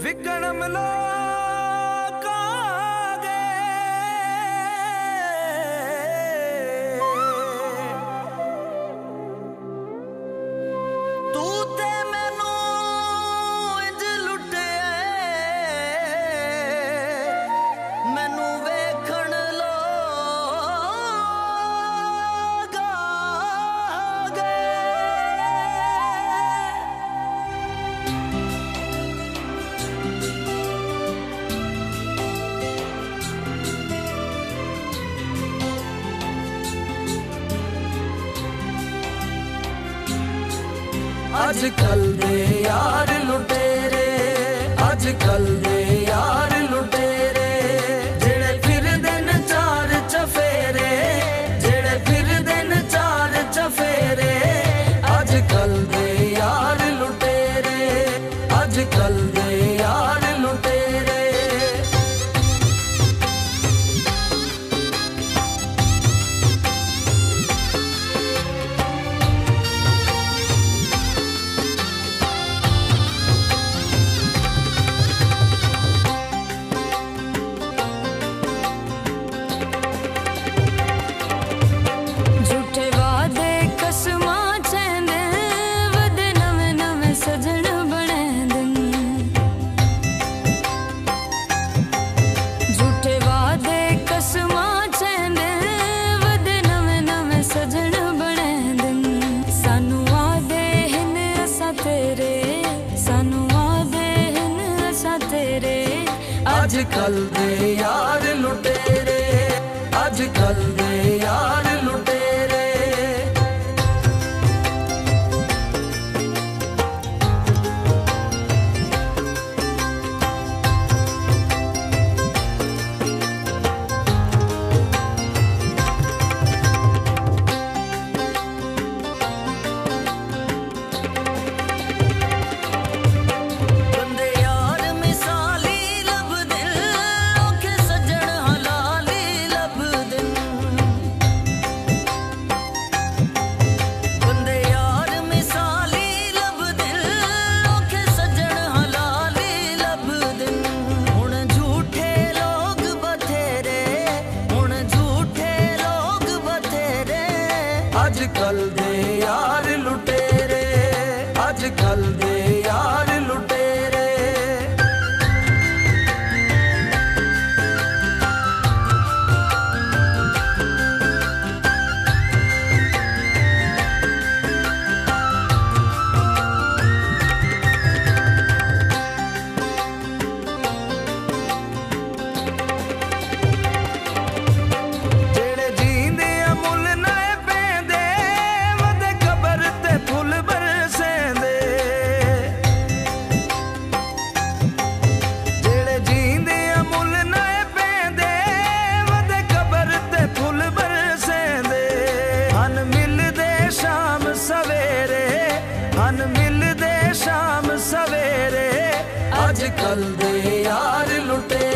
विकण मिलो अजकल दे यार लुटेरे, अजकल दे यार लुटेरे, जेड़े फिरदे न चार चफेरे, जेड़े फिरदे न चार चफेरे। अजकल दे यार लुटेरे, अजकल दे यार लुटेरे। अजकल दे यार लुटेरे, अजकल दे यार लुटेरे। अजकल दे यार लुटेरे, अजकल दे यार लुटेरे। मिलदे शाम सवेरे। अजकल दे यार लुटे